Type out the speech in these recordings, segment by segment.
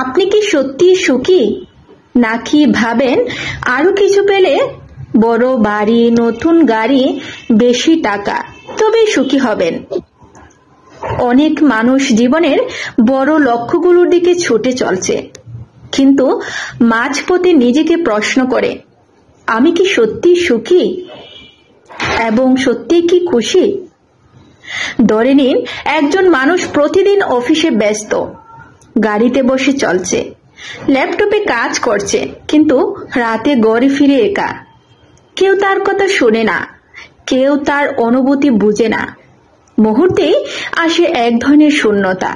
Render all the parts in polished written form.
আপনি কি সত্যি সুখী, নাকি ভাবেন আরো কিছু পেলে, বড় বাড়ি, নতুন গাড়ি, বেশি টাকা, তবেই সুখী হবেন? অনেক মানুষ জীবনের বড় লক্ষ্যগুলোর দিকে ছুটে চলছে, কিন্তু মাঝপথে নিজেকে প্রশ্ন করে, আমি কি সত্যি সুখী এবং সত্যি কি খুশি? ধরে নিন একজন মানুষ প্রতিদিন অফিসে ব্যস্ত, গাড়িতে বসে চলছে, ল্যাপটপে কাজ করছে, কিন্তু রাতে ঘরে ফিরে একা। কেউ তার কথা শোনে না, কেউ তার অনুভূতি বুঝে না। মুহূর্তেই আসে এক ধরনের শূন্যতা।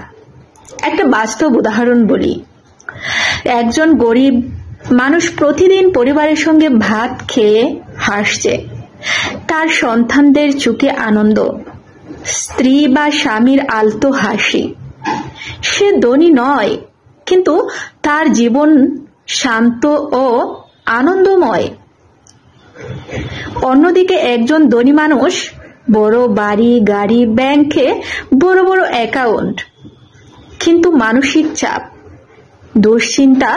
একটা বাস্তব উদাহরণ বলি। একজন গরিব মানুষ প্রতিদিন পরিবারের সঙ্গে ভাত খেয়ে হাসছে, তার সন্তানদের চোখে আনন্দ, স্ত্রী বা স্বামীর আলতো হাসি। সে ধনী নয়, কিন্তু তার জীবন শান্ত ও আনন্দময়। অন্যদিকে একজন ধনী মানুষ, বড় বাড়ি, গাড়ি, ব্যাংকে বড় বড় অ্যাকাউন্ট, কিন্তু মানসিক চাপ, দুশ্চিন্তা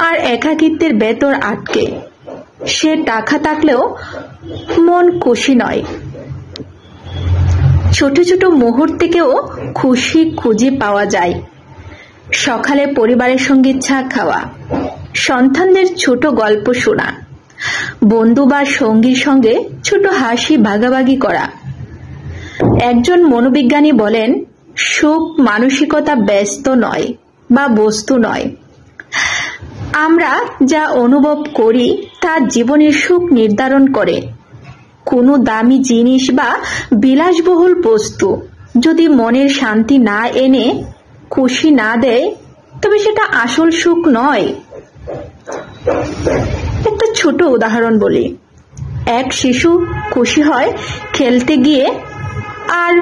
আর একাকিত্বের ভেতর আটকে। সে টাকা থাকলেও মন খুশি নয়। ছোট ছোট মুহূর্তেও খুশি খুঁজে পাওয়া যায়। সকালে পরিবারের সঙ্গে চা খাওয়া, সন্তানদের ছোট গল্প শোনা, বন্ধু বা সঙ্গীর সঙ্গে ছোট হাসি ভাগাভাগি করা। একজন মনোবিজ্ঞানী বলেন, সুখ মানসিকতা ব্যস্ত নয় বা বস্তু নয়। আমরা যা অনুভব করি তা জীবনের সুখ নির্ধারণ করে। কোনো দামি জিনিস বা বিলাসবহুল বস্তু যদি মনের শান্তি না এনে খুশি না দেয়, তবে সেটা আসল সুখ নয়। একটা ছোট উদাহরণ বলি। এক শিশু খুশি হয় খেলতে গিয়ে, আর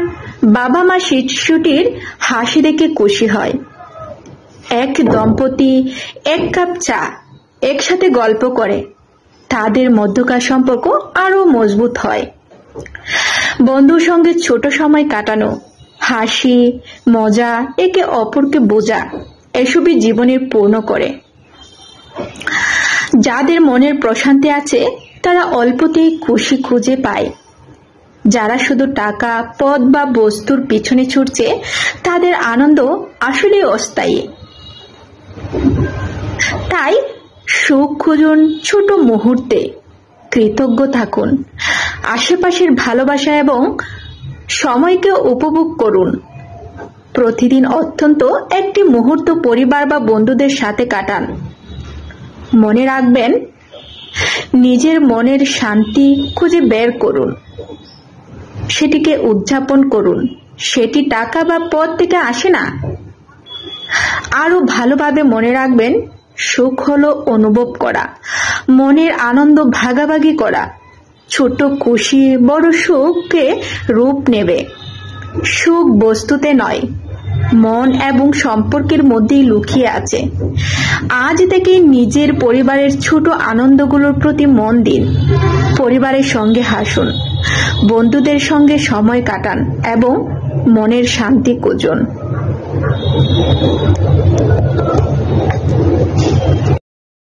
বাবা মা শিশুটির হাসি দেখে খুশি হয়। এক দম্পতি এক কাপ চা একসাথে গল্প করে, তাদের মধ্যকার সম্পর্ক আরো মজবুত হয়। বন্ধুর সঙ্গে ছোট সময় কাটানো, হাসি, মজা, একে অপরকে বোঝা, এসবই জীবনের পূর্ণ করে। যাদের মনের প্রশান্তি আছে তারা অল্পতেই খুশি খুঁজে পায়। যারা শুধু টাকা, পদ বা বস্তুর পিছনে ছুটছে, তাদের আনন্দ আসলে অস্থায়ী। তাই সুখ খুঁজুন ছোট মুহূর্তে, কৃতজ্ঞ থাকুন, আশেপাশের ভালোবাসা এবং সময়কে উপভোগ করুন। প্রতিদিন অত্যন্ত একটি মুহূর্ত পরিবার বা বন্ধুদের সাথে কাটান। মনে রাখবেন, নিজের মনের শান্তি খুঁজে বের করুন, সেটিকে উদযাপন করুন। সেটি টাকা বা পদ থেকে আসে না। আরো ভালোভাবে মনে রাখবেন, সুখ হলো অনুভব করা, মনের আনন্দ ভাগাভাগি করা। ছোট খুশি বড় সুখকে রূপ নেবে। সুখ বস্তুতে নয়, মন এবং সম্পর্কের মধ্যেই লুকিয়ে আছে। আজ থেকে নিজের পরিবারের ছোট আনন্দগুলোর প্রতি মন দিন। পরিবারের সঙ্গে হাসুন, বন্ধুদের সঙ্গে সময় কাটান এবং মনের শান্তি খুঁজুন।